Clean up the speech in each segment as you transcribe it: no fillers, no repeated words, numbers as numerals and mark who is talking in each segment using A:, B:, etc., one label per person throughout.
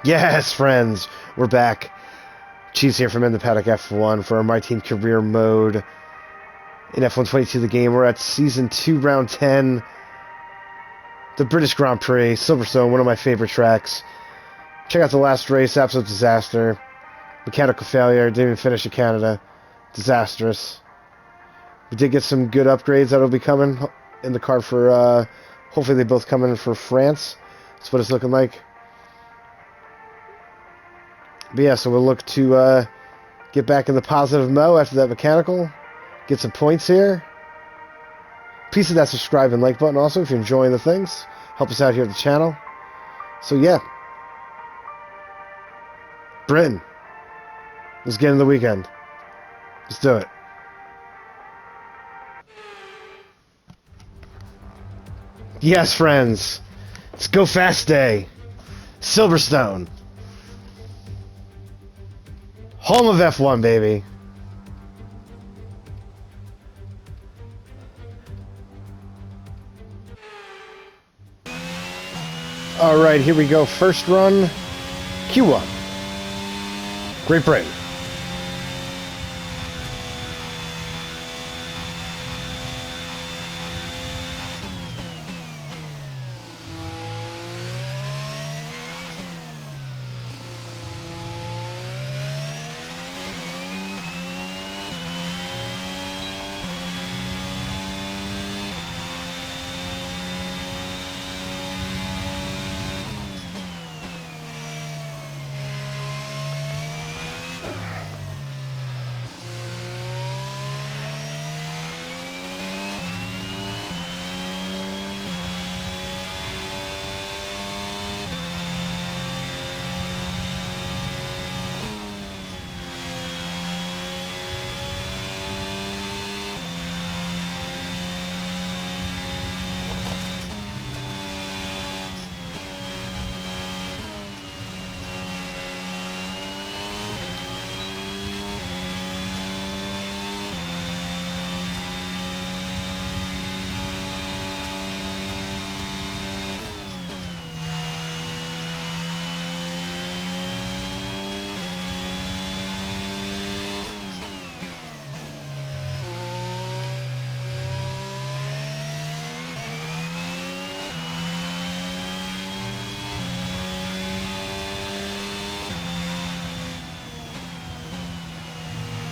A: Yes, friends, we're back. Cheese here from the Paddock F1 for our My Team Career Mode in F122 the game. We're at Season 2, Round 10. The British Grand Prix, Silverstone, one of my favorite tracks. Check out the last race, absolute disaster. Mechanical failure, didn't even finish in Canada. Disastrous. We did get some good upgrades that'll be coming in the car for, hopefully they both come in for France. That's what it's looking like. But yeah, so we'll look to get back in the positive mode after that mechanical. Get some points here. Please hit that subscribe and like button also if you're enjoying the things. Help us out here at the channel. So yeah. Britain. Let's get into the weekend. Let's do it. Yes, friends. It's Go Fast Day. Silverstone. Home of F1, baby. Alright, here we go. First run, Q1. Great Britain.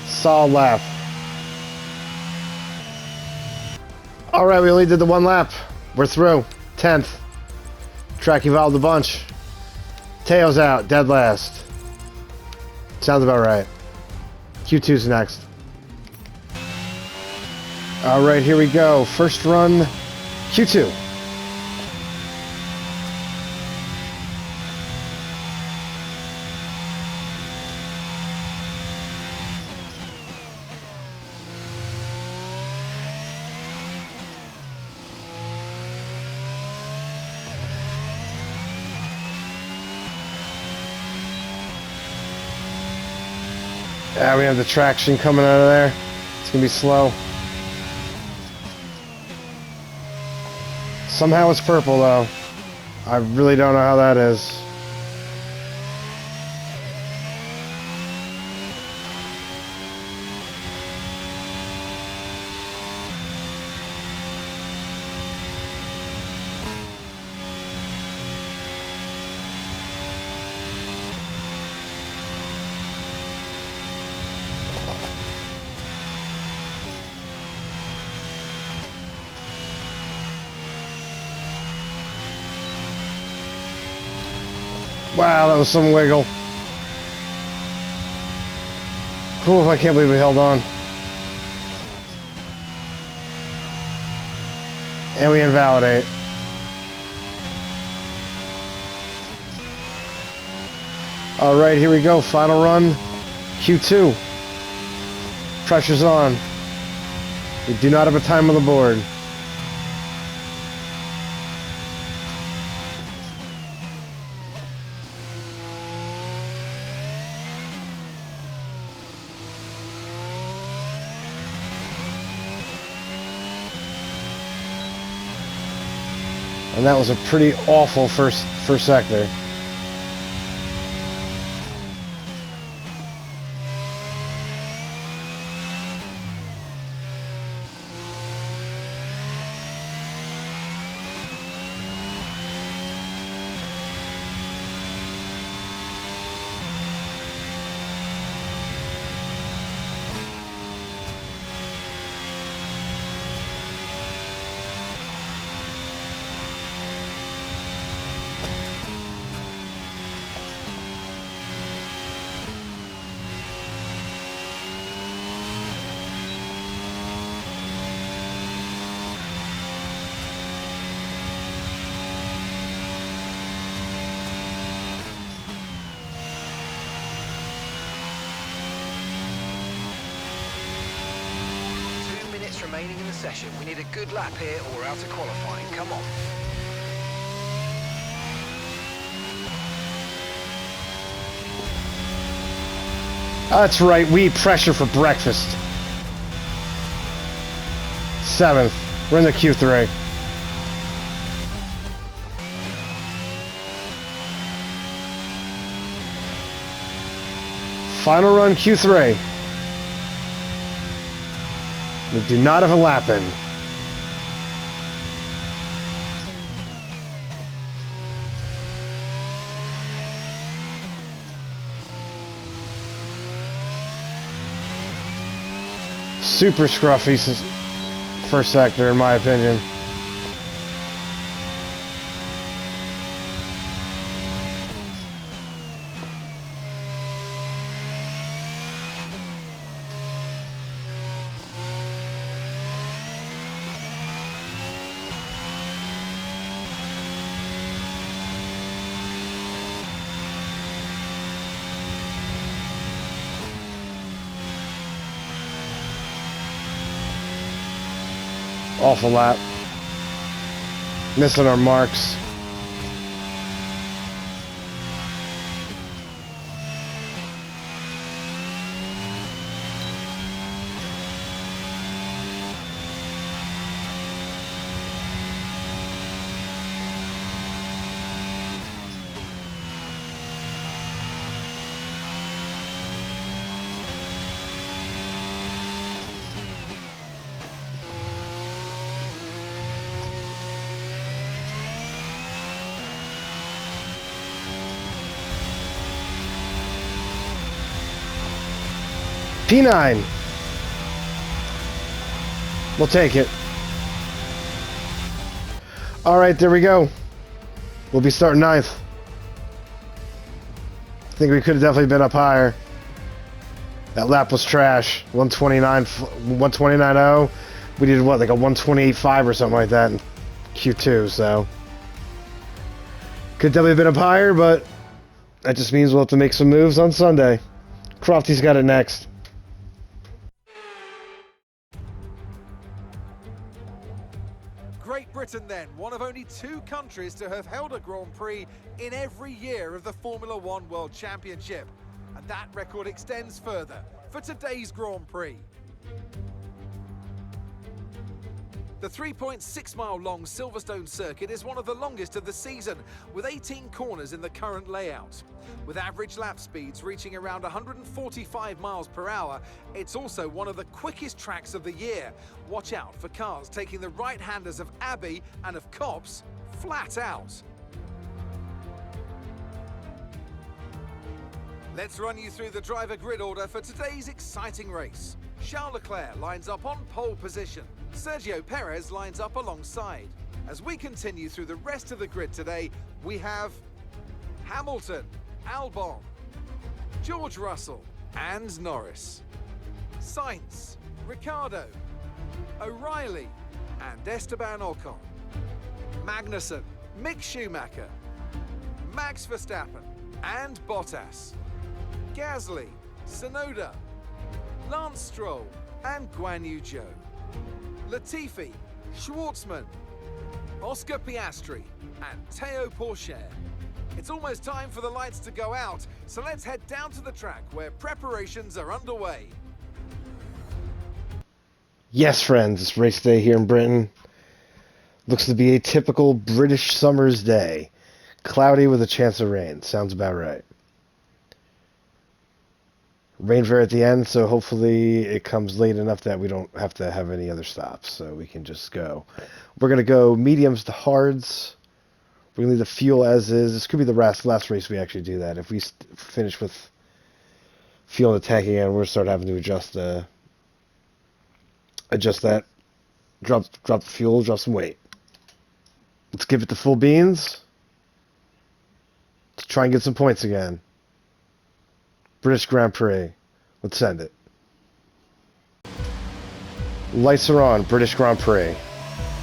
A: Solid lap. Alright, we only did the one lap. We're through. 10th. Track evolved a bunch. Teo's out. Dead last. Sounds about right. Q2's next. Alright, here we go. First run, Q2. Yeah, we have the traction coming out of there. It's gonna be slow. Somehow it's purple though. I really don't know how that is. Wow, that was some wiggle. Cool, I can't believe we held on. And we invalidate. Alright, here we go. Final run. Q2. Pressure's on. We do not have a time on the board. And that was a pretty awful first sector.
B: remaining in the session. We need a good lap here or we're out of qualifying. Come on.
A: That's right, we eat pressure for breakfast. 7th. We're in the Q3. Final run Q3. We do not have a lap in. Super scruffy first sector, in my opinion. Awful lap. Missing our marks. P9. We'll take it. Alright, there we go. We'll be starting 9th. I think we could have definitely been up higher. That lap was trash. 129.0. We did what, like a 128.5 or something like that in Q2, so. Could definitely have been up higher, but that just means we'll have to make some moves on Sunday. Crofty's got it next.
C: Great Britain then, one of only 2 countries to have held a Grand Prix in every year of the Formula One World Championship. And that record extends further for today's Grand Prix. The 3.6-mile-long Silverstone circuit is one of the longest of the season, with 18 corners in the current layout. With average lap speeds reaching around 145 miles per hour, it's also one of the quickest tracks of the year. Watch out for cars taking the right-handers of Abbey and of Copse flat out. Let's run you through the driver grid order for today's exciting race. Charles Leclerc lines up on pole position. Sergio Perez lines up alongside. As we continue through the rest of the grid today, we have Hamilton, Albon, George Russell and Norris, Sainz, Ricciardo, O'Reilly and Esteban Ocon, Magnussen, Mick Schumacher, Max Verstappen and Bottas, Gasly, Tsunoda, Lance Stroll and Guan Yu Zhou, Latifi, Schwartzman, Oscar Piastri and Théo Pourchaire. It's almost time for the lights to go out, so let's head down to the track where preparations are underway.
A: Yes, friends, it's race day here in Britain. Looks to be a typical British summer's day. Cloudy with a chance of rain. Sounds about right. Rain fair at the end, so hopefully it comes late enough that we don't have to have any other stops, so we can just go. We're going to go mediums to hards. We're going to leave the fuel as is. This could be the last race we actually do that. If we finish with fuel in the tank again, we're going to start having to adjust that. Drop the fuel, drop some weight. Let's give it the full beans. Let's try and get some points again. British Grand Prix. Let's send it. Lights are on. British Grand Prix.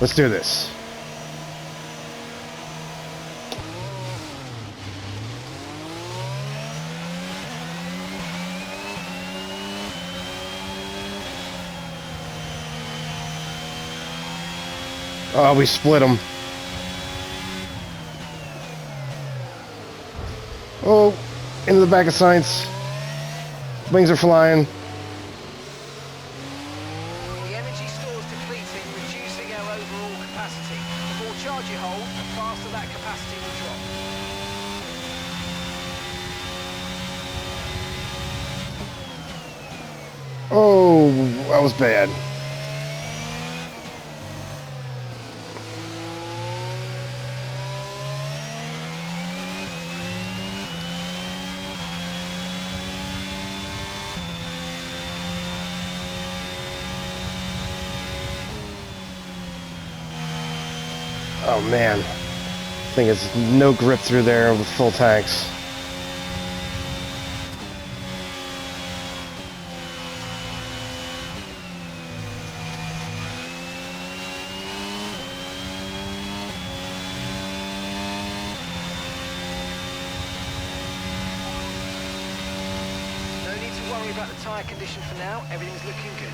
A: Let's do this. Oh, we split them. Oh, into the back of Science. Wings are flying.
B: The energy stores depleting, reducing our overall capacity. The more charge you hold, the faster that capacity will drop.
A: Oh, that was bad. Oh man, thing is no grip through there with full tanks.
B: No need to worry about the tyre condition for now. Everything's looking good.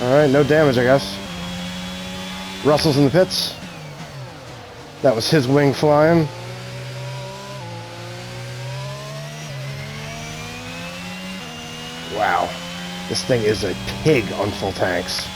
A: Alright, no damage I guess. Russell's in the pits. That was his wing flying. Wow. This thing is a pig on full tanks.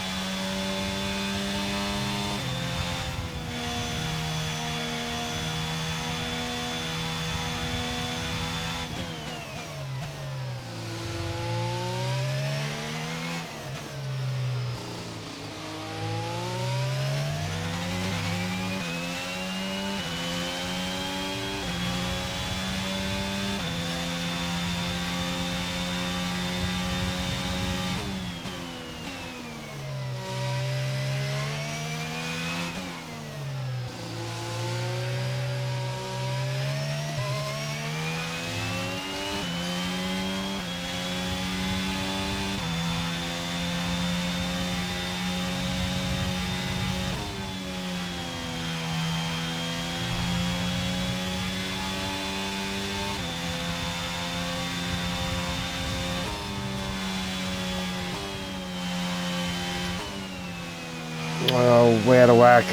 A: Oh, way out of whack.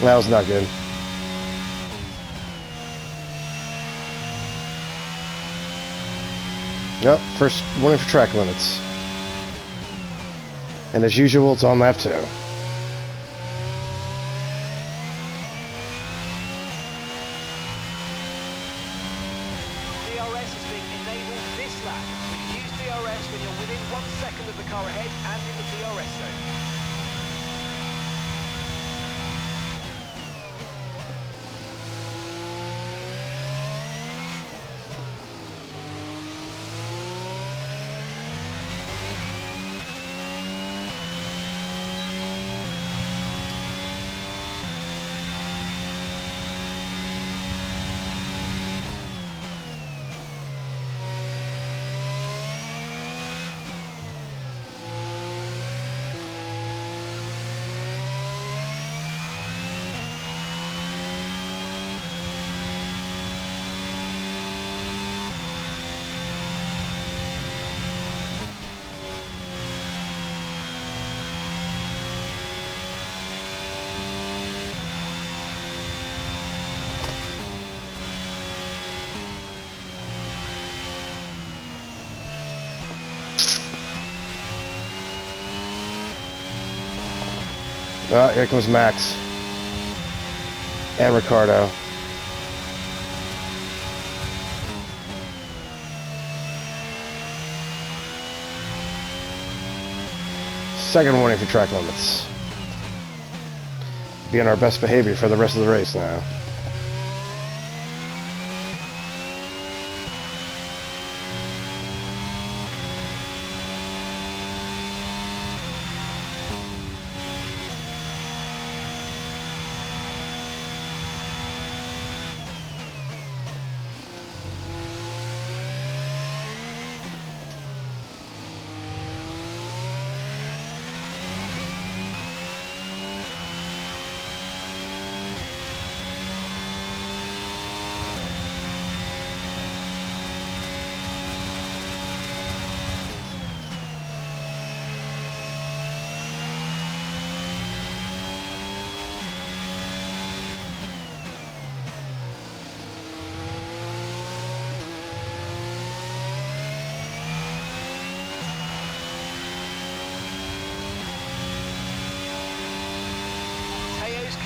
A: That was not good. Yep, first warning for track limits. And as usual, it's on lap 2. Oh, here comes Max. And Ricardo. Second warning for track limits. Be on our best behavior for the rest of the race now.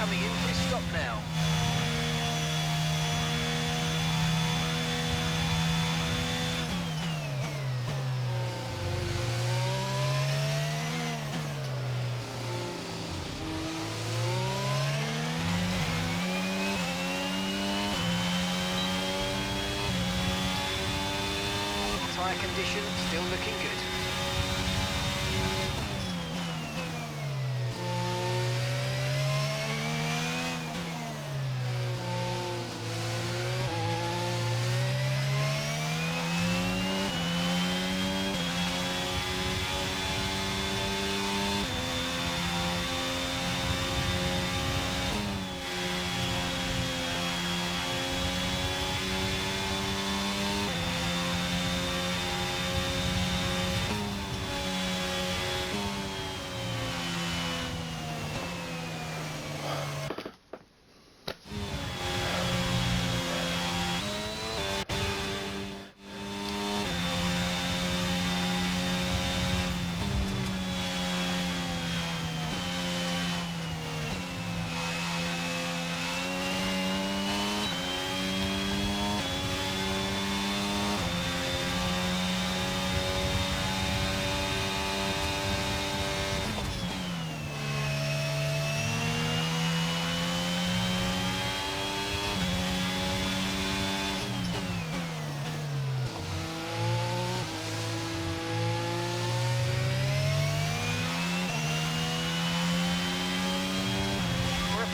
B: coming in for his stop now. Tyre condition still looking good.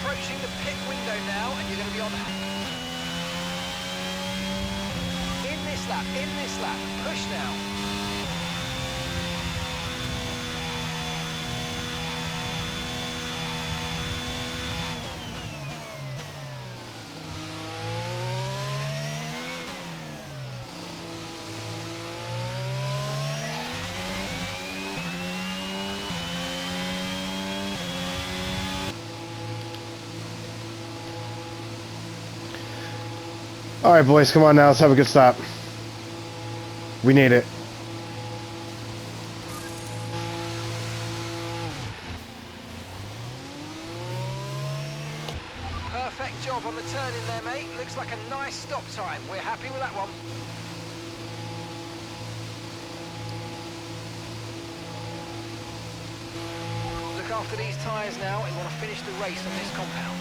B: Approaching the pit window now, and you're going to be on in this lap, push now.
A: All right, boys, come on now. Let's have a good stop. We need it.
B: Perfect job on the turn in there, mate. Looks like a nice stop time. We're happy with that one. Look after these tyres now, and you want to finish the race on this compound.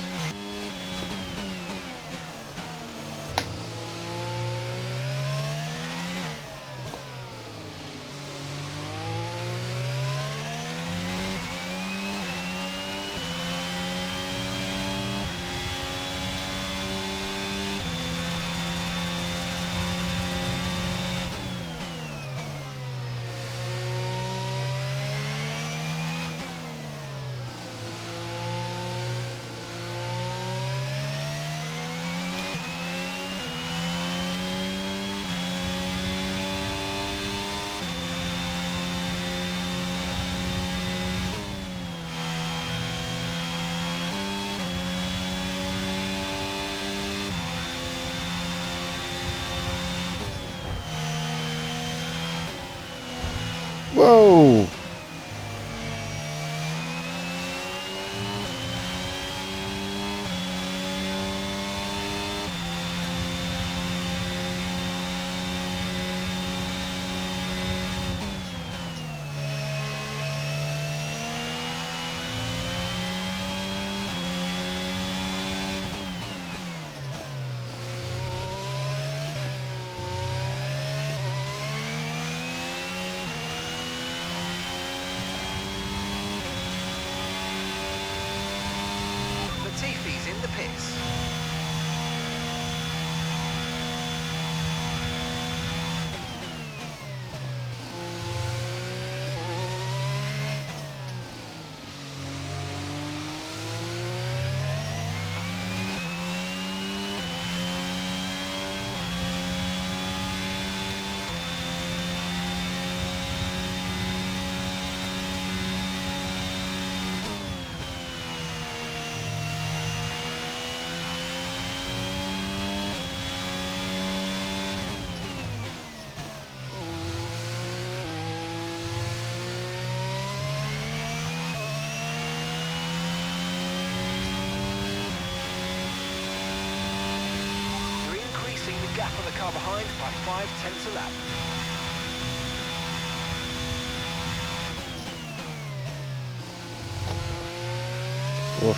A: Whoa!
B: Latifi's in the pits. gap on the car behind by 5/10 a lap.
A: Woof.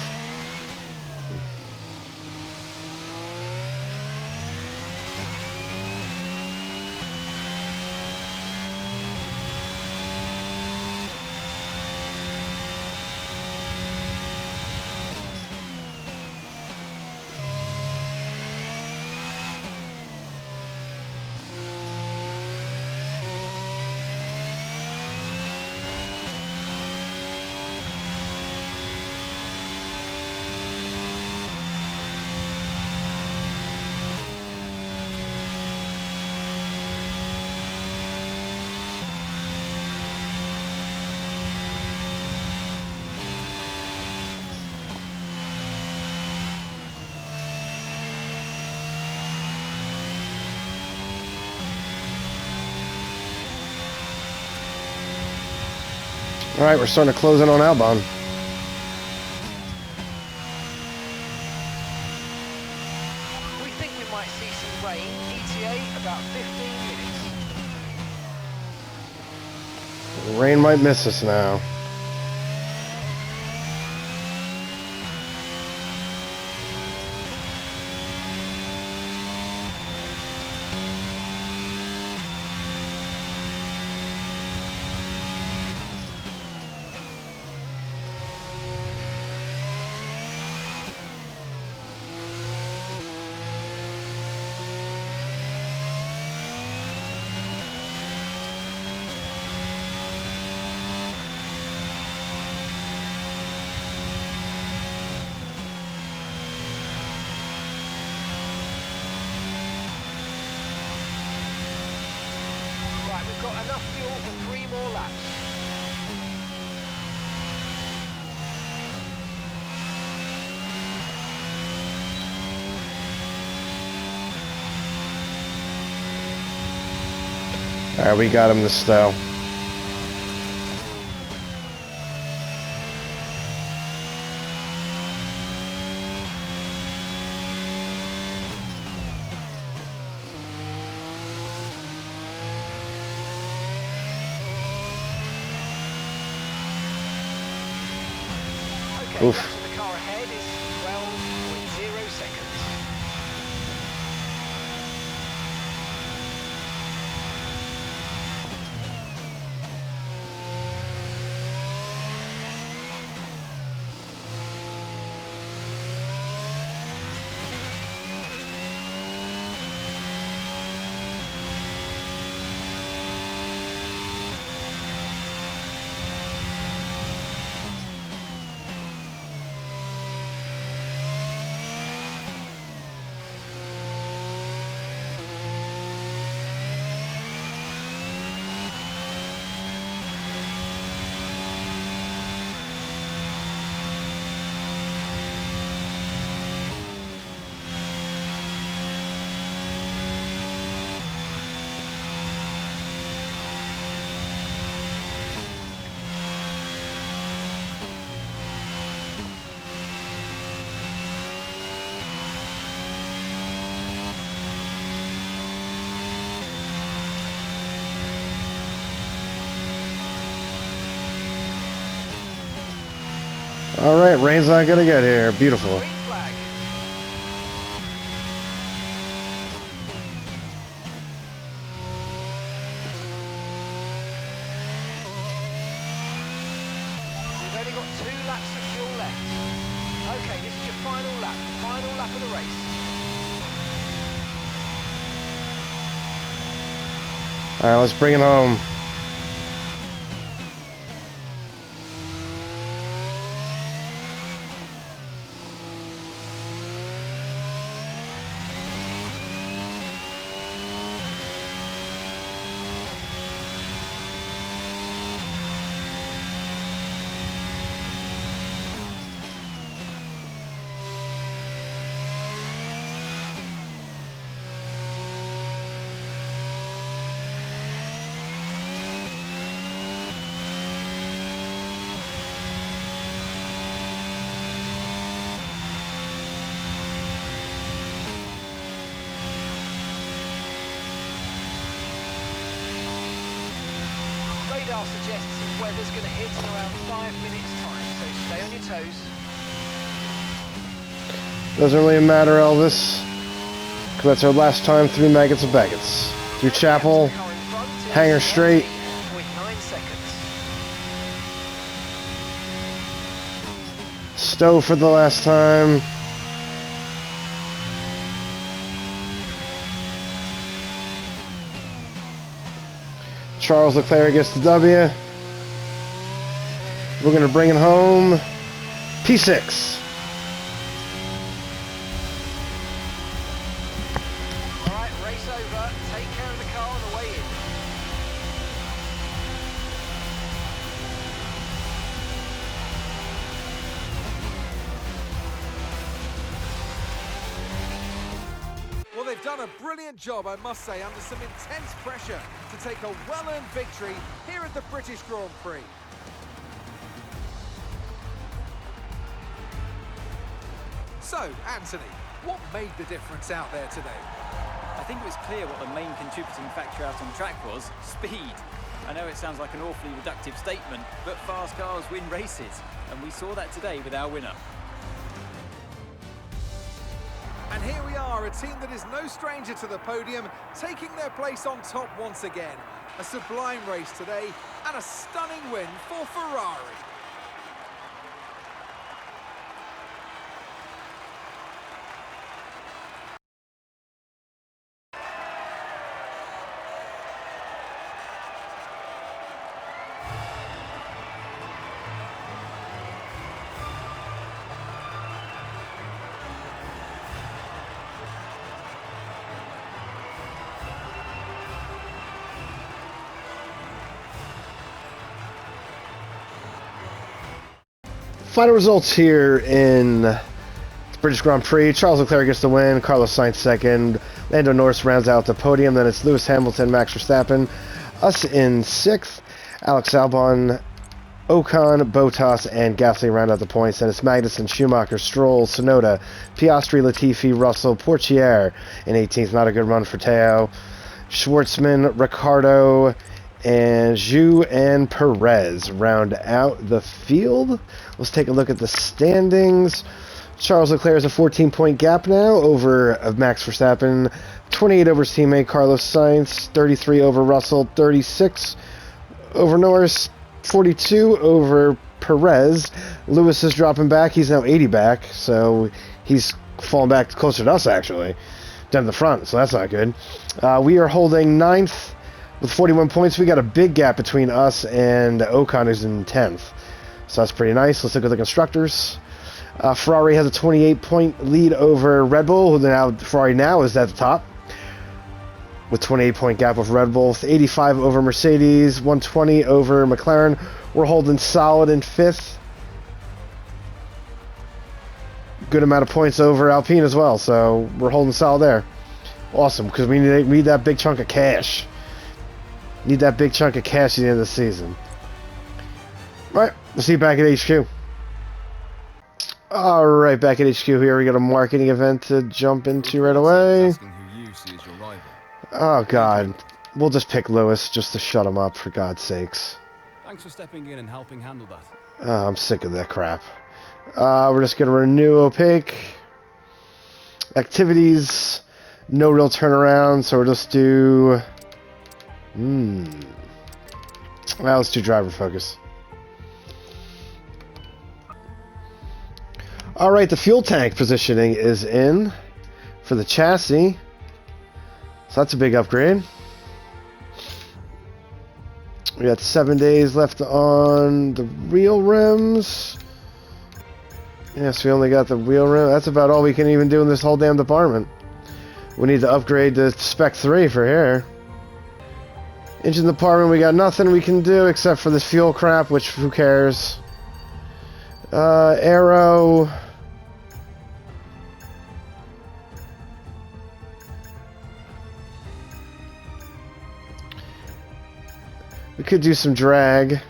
A: All right, we're starting to close in on Albon.
B: We think we might see some rain, ETA about 15 minutes.
A: The rain might miss us now.
B: Right, we've got enough fuel for 3 more laps.
A: All right, we got him this though.
B: Okay,
A: Oof.
B: lap to the car ahead is 12.0 seconds.
A: All right, rain's not gonna get here. Beautiful.
B: Green flag. We've only got 2 laps of fuel left. Okay, this is your final lap of the race.
A: All right, let's bring it home.
B: radar suggests weather's going to hit in around 5 minutes time, so stay on your toes.
A: Doesn't really matter, Elvis. 'Cause that's our last time through Maggots of Baggots. Through Chapel, Hanger Straight.
B: 0.9 seconds.
A: Stowe for the last time. Charles Leclerc gets the W. We're going to bring it home. P6.
B: Alright, race over. Take care of the car on the way in.
C: Well, they've done a brilliant job, I must say, under some intense pressure to take a well-earned victory here at the British Grand Prix. So, Anthony, what made the difference out there today?
D: I think it was clear what the main contributing factor out on track was: speed. I know it sounds like an awfully reductive statement, but fast cars win races, and we saw that today with our winner.
C: And here we are, a team that is no stranger to the podium, taking their place on top once again. A sublime race today, and a stunning win for Ferrari.
A: Final results here in the British Grand Prix. Charles Leclerc gets the win. Carlos Sainz second. Lando Norris rounds out the podium. Then it's Lewis Hamilton, Max Verstappen. Us in sixth. Alex Albon, Ocon, Bottas, and Gasly round out the points. Then it's Magnussen, Schumacher, Stroll, Tsunoda, Piastri, Latifi, Russell, Portier in 18th. Not a good run for Teo. Schwartzman, Ricciardo, and Zhu and Perez round out the field. Let's take a look at the standings. Charles Leclerc is a 14-point gap now over Max Verstappen, 28 over his teammate Carlos Sainz, 33 over Russell, 36 over Norris, 42 over Perez. Lewis is dropping back. He's now 80 back, so he's falling back closer to us, actually, down the front, so that's not good. We are holding 9th with 41 points. We got a big gap between us and Ocon, who's in 10th. So that's pretty nice. Let's look at the constructors. Ferrari has a 28-point lead over Red Bull, who Ferrari now is at the top with 28-point gap with Red Bull, 85 over Mercedes, 120 over McLaren. We're holding solid in 5th. Good amount of points over Alpine as well, so we're holding solid there. Awesome, because we need that big chunk of cash. Need that big chunk of cash at the end of the season. Alright, we'll see you back at HQ. Alright, back at HQ here. We got a marketing event to jump into right away. Oh, God. We'll just pick Lewis just to shut him up, for God's sakes.
E: Thanks for stepping in and helping handle that.
A: Oh, I'm sick of that crap. We're just going to renew opaque. Activities. No real turnaround, so we'll just do... Well, let's do driver focus. Alright, the fuel tank positioning is in for the chassis. So that's a big upgrade. We got 7 days left on the real rims. Yes, we only got the wheel rim. That's about all we can even do in this whole damn department. We need to upgrade to Spec 3 for here. Engine department, we got nothing we can do except for this fuel crap, which who cares. Aero. We could do some drag.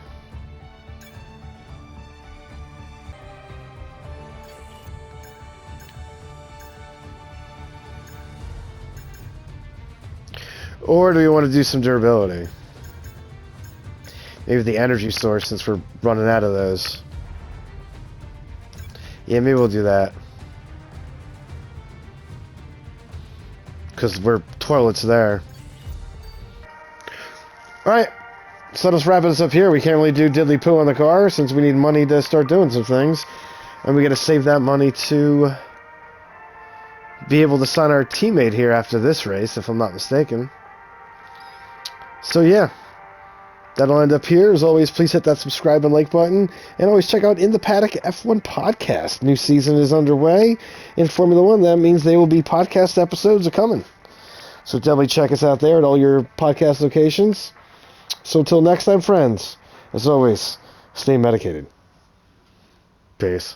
A: Or do we want to do some durability? Maybe the energy source, since we're running out of those. Yeah, maybe we'll do that. Because we're toilets there. Alright. So let's wrap this up here. We can't really do diddly poo on the car since we need money to start doing some things. And we got to save that money to be able to sign our teammate here after this race, if I'm not mistaken. So yeah. That'll end up here. As always, please hit that subscribe and like button. And always check out In the Paddock F1 Podcast. New season is underway. In Formula One, that means there will be podcast episodes are coming. So definitely check us out there at all your podcast locations. So until next time, friends, as always, stay medicated. Peace.